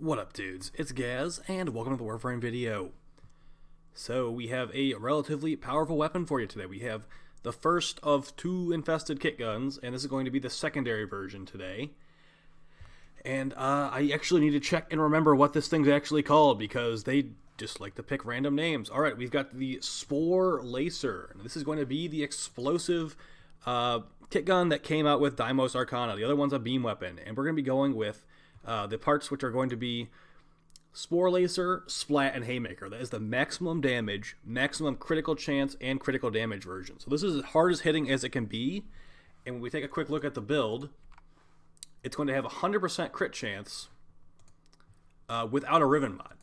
What up, dudes? It's Gaz, and welcome to the Warframe video. So, we have a relatively powerful weapon for you today. We have the first of two infested Kitguns, and this is going to be the secondary version today. And I actually need to check and remember what this thing's actually called, because they just like to pick random names. Alright, we've got the Sporelacer. This is going to be the explosive Kitgun that came out with Deimos Arcana. The other one's a beam weapon, and we're going to be going with the parts which are going to be Sporelacer, Splat, and Haymaker. That is the maximum damage, maximum critical chance, and critical damage version. So this is as hard as hitting as it can be. And when we take a quick look at the build, it's going to have 100% crit chance without a Riven mod.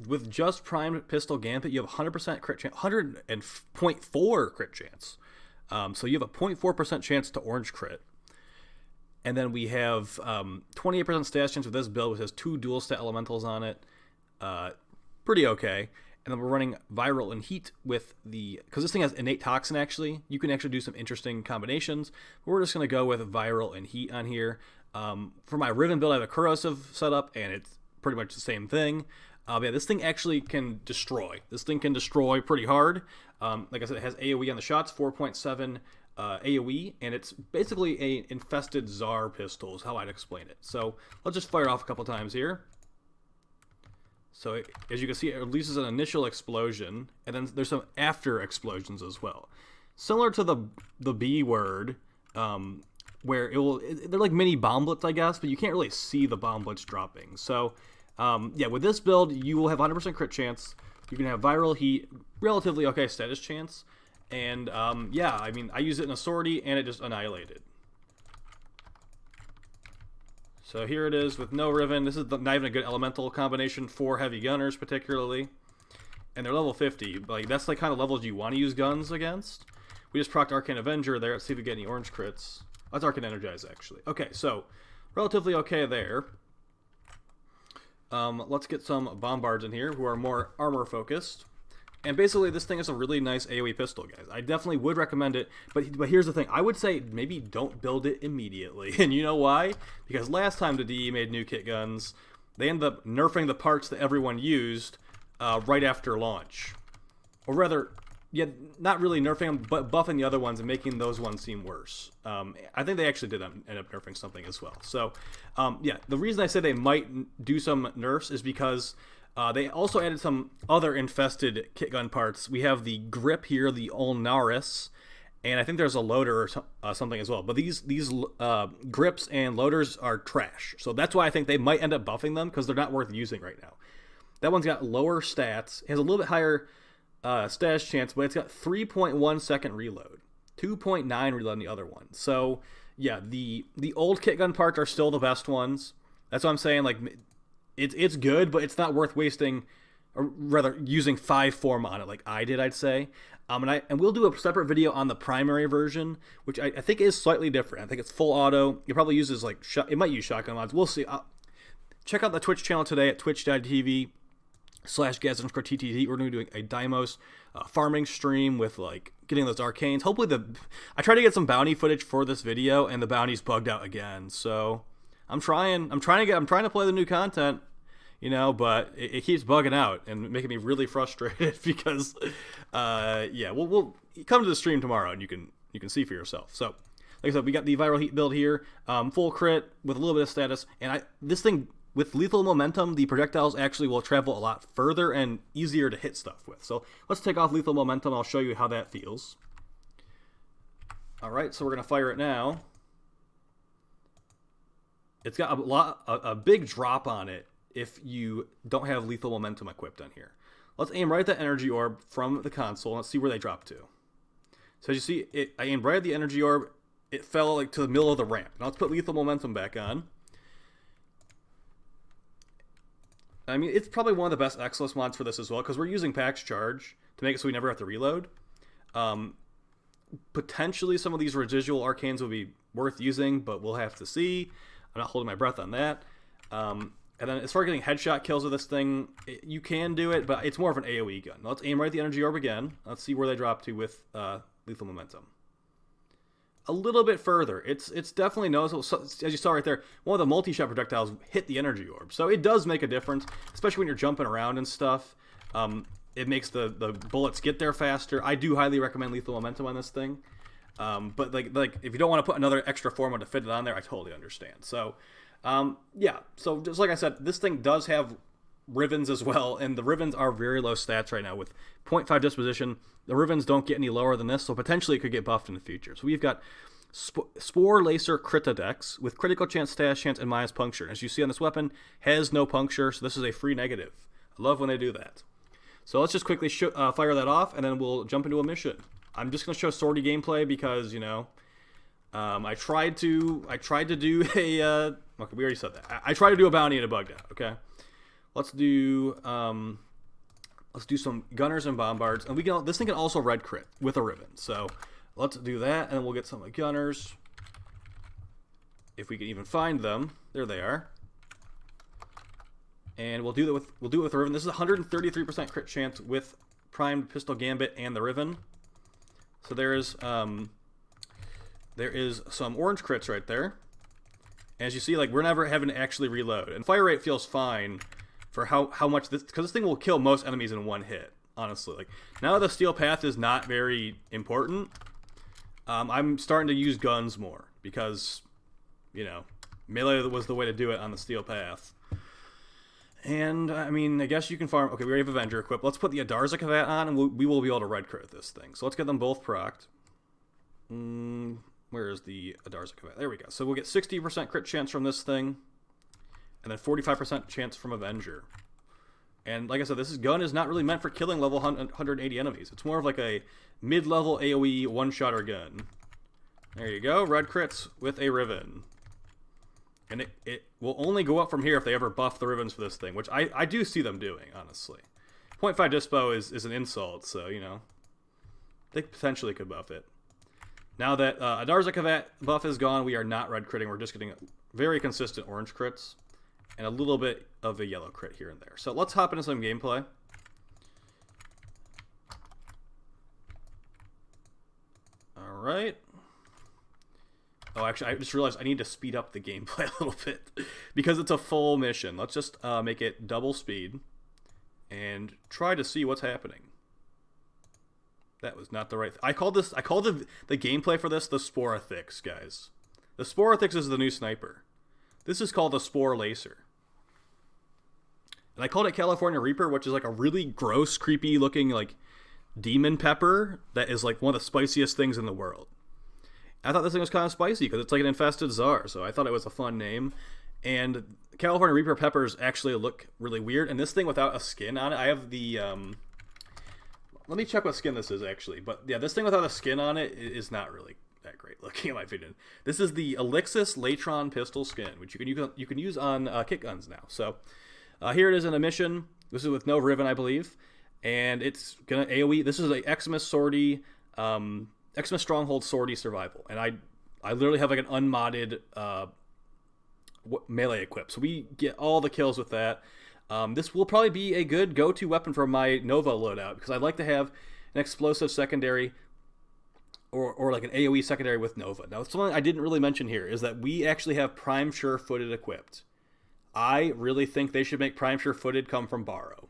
With just primed pistol Gambit, you have 100% crit chance, 100.4 crit chance. So you have a 0.4% chance to orange crit. And then we have 28% status chance with this build, which has two dual stat elementals on it. Pretty okay. And then we're running Viral and Heat with the... Because this thing has innate toxin, actually. You can actually do some interesting combinations. But we're just going to go with Viral and Heat on here. For my Riven build, I have a Corrosive setup, and it's pretty much the same thing. Yeah, this thing actually can destroy. This thing can destroy pretty hard. Like I said, it has AoE on the shots, 4.7 AoE, and it's basically a infested Tsar pistol is how I'd explain it. So let's just fire off a couple times here. So as you can see, it releases an initial explosion, and then there's some after explosions as well. Similar to the B word, where they're like mini bomblets, I guess, but you can't really see the bomblets dropping. So yeah, with this build, you will have 100% crit chance. You can have Viral Heat, relatively okay status chance. And, yeah, I mean, I use it in a sortie, and it just annihilated. So here it is with no Riven. This is not even a good elemental combination for heavy gunners, particularly. And they're level 50. Like, that's the kind of levels you want to use guns against. We just procced Arcane Avenger there. Let's see if we get any orange crits. That's Arcane Energize, actually. Okay, so, relatively okay there. Let's get some Bombards in here, who are more armor-focused. And basically, this thing is a really nice AoE pistol, guys. I definitely would recommend it, but here's the thing. I would say maybe don't build it immediately. And you know why? Because last time the DE made new kit guns, they ended up nerfing the parts that everyone used right after launch. Or rather, yeah, not really nerfing them, but buffing the other ones and making those ones seem worse. I think they actually did end up nerfing something as well. So, yeah, the reason I say they might do some nerfs is because... they also added some other infested Kitgun parts. We have the grip here, the Ulnaris, and I think there's a loader or something as well. But these grips and loaders are trash. So that's why I think they might end up buffing them, because they're not worth using right now. That one's got lower stats. It has a little bit higher status chance, but it's got 3.1 second reload. 2.9 reload on the other one. So, yeah, the old Kitgun parts are still the best ones. That's what I'm saying, like... It's good, but it's not worth wasting, or rather using 5 form on it like I did, I'd say. And we'll do a separate video on the primary version, which I think is slightly different. I think it's full auto. It probably uses like it might use shotgun mods. We'll see. Check out the Twitch channel today at twitch.tv/gaz_TTT. We're going to be doing a Deimos farming stream with like getting those arcanes. Hopefully I tried to get some bounty footage for this video, and the bounty's bugged out again. So. I'm trying to play the new content, you know, but it keeps bugging out and making me really frustrated because, yeah, we'll come to the stream tomorrow and you can see for yourself. So, like I said, we got the Viral Heat build here, full crit with a little bit of status, and this thing with lethal momentum, the projectiles actually will travel a lot further and easier to hit stuff with. So let's take off lethal momentum. I'll show you how that feels. All right, so we're gonna fire it now. It's got a big drop on it if you don't have lethal momentum equipped on here. Let's aim right at that energy orb from the console. Let's see where they drop to. So as you see, I aimed right at the energy orb. It fell like to the middle of the ramp. Now let's put lethal momentum back on. I mean, it's probably one of the best Exos mods for this as well, because we're using Pax Charge to make it so we never have to reload. Potentially some of these residual arcanes will be worth using, but we'll have to see. I'm not holding my breath on that. And then as far as getting headshot kills with this thing, you can do it, but it's more of an AoE gun. Now let's aim right at the energy orb again. Let's see where they drop to with lethal momentum. a little bit further. It's definitely noticeable. So, as you saw right there, one of the multi-shot projectiles hit the energy orb. So it does make a difference, especially when you're jumping around and stuff. It makes the bullets get there faster. I do highly recommend lethal momentum on this thing. But like if you don't want to put another extra form to fit it on there, I totally understand. So yeah, so just like I said, this thing does have Rivens as well, and the Rivens are very low stats right now with 0.5 disposition. The Rivens don't get any lower than this, so potentially it could get buffed in the future. So we've got Sporelacer Critadex with critical chance, stash chance, and minus puncture. As you see on this weapon, has no puncture, so this is a free negative. I love when they do that. So let's just quickly fire that off, and then we'll jump into a mission. I'm just going to show sortie gameplay because, you know, I tried to do a okay, we already said that. I tried to do a bounty and a bug out. Okay, let's do some gunners and bombards, and this thing can also red crit with a ribbon. So let's do that, and we'll get some gunners if we can even find them. There they are, and we'll do it with the ribbon. This is 133% crit chance with primed pistol gambit and the ribbon. So there is some orange crits right there. As you see, like, we're never having to actually reload, and fire rate feels fine for how much this, because this thing will kill most enemies in one hit. Honestly, like, now that the steel path is not very important, I'm starting to use guns more because, you know, melee was the way to do it on the steel path. And I mean, I guess you can farm. Okay, we already have Avenger equipped. Let's put the Adarza Kavat on, and we will be able to red crit this thing. So let's get them both procced. Where is the Adarza Kavat? There we go. So we'll get 60% crit chance from this thing, and then 45% chance from Avenger. And like I said, this gun is not really meant for killing level 180 enemies. It's more of like a mid-level AoE one-shotter gun. There you go. Red crits with a Riven. And it will only go up from here if they ever buff the Rivens for this thing, which I do see them doing, honestly. 0.5 dispo is an insult, so, you know, they potentially could buff it. Now that Adarza Kavat buff is gone, we are not red critting. We're just getting very consistent orange crits and a little bit of a yellow crit here and there. So let's hop into some gameplay. All right. Oh, actually, I just realized I need to speed up the gameplay a little bit because it's a full mission. Let's just make it double speed and try to see what's happening. That was not the right I called the gameplay for this the Sporelacer, guys. The Sporelacer is the new sniper. This is called the Sporelacer. And I called it California Reaper, which is like a really gross, creepy looking like demon pepper that is like one of the spiciest things in the world. I thought this thing was kind of spicy because it's like an infested czar, so I thought it was a fun name. And California Reaper peppers actually look really weird, and this thing without a skin on it, I have the, let me check what skin this is actually, but yeah, this thing without a skin on it is not really that great looking in my opinion. This is the Elixis Latron pistol skin, which you can use on kit guns now. So here it is in a mission. This is with no Riven, I believe, and it's gonna AoE. This is a Xmas sortie, Xmas Stronghold sortie survival, and I literally have like an unmodded melee equip, so we get all the kills with that. This will probably be a good go-to weapon for my Nova loadout because I'd like to have an explosive secondary or like an AoE secondary with Nova. Now, something I didn't really mention here is that we actually have Prime Sure-Footed equipped. I really think they should make Prime Sure-Footed come from Borrow,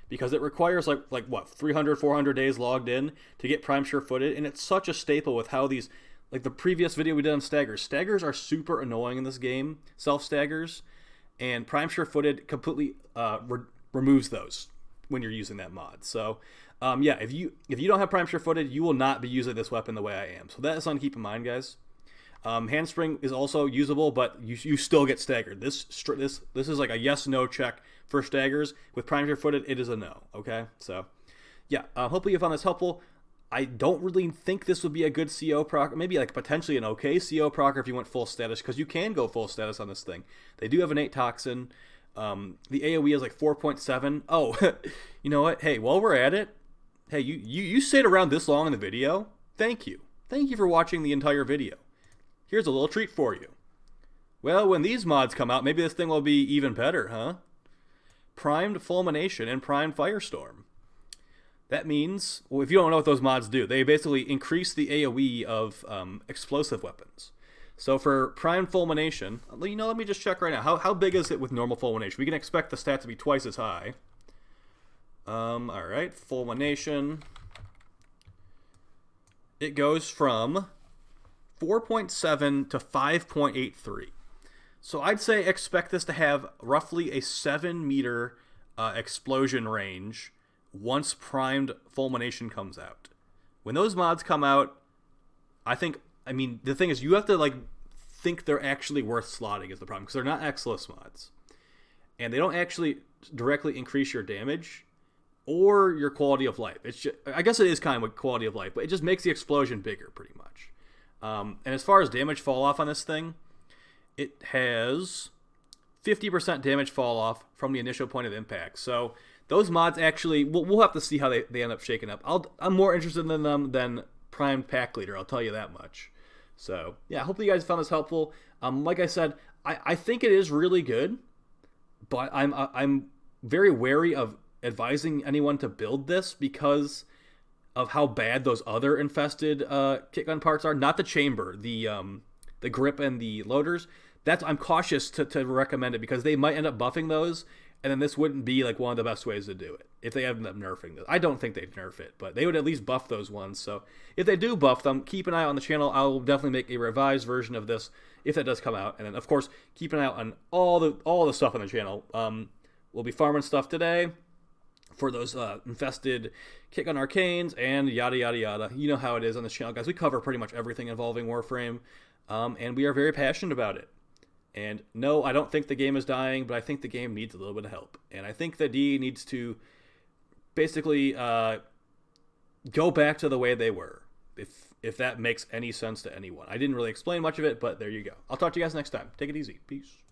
because it requires like what, 300, 400 days logged in to get Prime Sure-Footed, and it's such a staple with how these, like the previous video we did on staggers. Staggers are super annoying in this game, self-staggers, and Prime Sure-Footed completely removes those when you're using that mod. So yeah, if you don't have Prime Sure-Footed, you will not be using this weapon the way I am. So that is something to keep in mind, guys. Handspring is also usable, but you still get staggered. This is like a yes/no check for staggers. With Prime Sure-Footed, it is a no. Okay, so yeah. Hopefully you found this helpful. I don't really think this would be a good CO proc. Maybe like potentially an okay CO proc if you went full status, because you can go full status on this thing. They do have an 8 toxin. The AoE is like 4.7. Oh, you know what? Hey, while we're at it, hey, you stayed around this long in the video. Thank you. Thank you for watching the entire video. Here's a little treat for you. Well, when these mods come out, maybe this thing will be even better, huh? Primed Fulmination and Primed Firestorm. That means, well, if you don't know what those mods do, they basically increase the AoE of explosive weapons. So for Prime Fulmination, let me just check right now. How big is it with normal Fulmination? We can expect the stat to be twice as high. Alright, Fulmination. It goes from 4.7 to 5.83. So I'd say expect this to have roughly a 7-meter explosion range once primed Fulmination comes out. When those mods come out, the thing is, you have to think they're actually worth slotting is the problem, because they're not Exilus mods. And they don't actually directly increase your damage or your quality of life. It's just, I guess it is kind of like quality of life, but it just makes the explosion bigger pretty much. And as far as damage fall off on this thing, it has 50% damage fall off from the initial point of impact. So those mods actually, we'll have to see how they end up shaking up. I'm more interested in them than Primed Pack Leader, I'll tell you that much. So yeah, hopefully you guys found this helpful. Like I said, I think it is really good, but I'm very wary of advising anyone to build this because of how bad those other infested Kitgun parts are. Not the chamber, the grip and the loaders. I'm cautious to recommend it because they might end up buffing those, and then this wouldn't be one of the best ways to do it if they end up nerfing this. I don't think they'd nerf it, but they would at least buff those ones. So if they do buff them, keep an eye on the channel. I'll definitely make a revised version of this if that does come out, and then of course keep an eye out on all the stuff on the channel. We'll be farming stuff today for those infested Kitgun Arcanes and yada yada yada. You know how it is on this channel, guys. We cover pretty much everything involving Warframe, and we are very passionate about it. And no, I don't think the game is dying, but I think the game needs a little bit of help. And I think that D needs to basically go back to the way they were, if that makes any sense to anyone. I didn't really explain much of it, but there you go. I'll talk to you guys next time. Take it easy. Peace.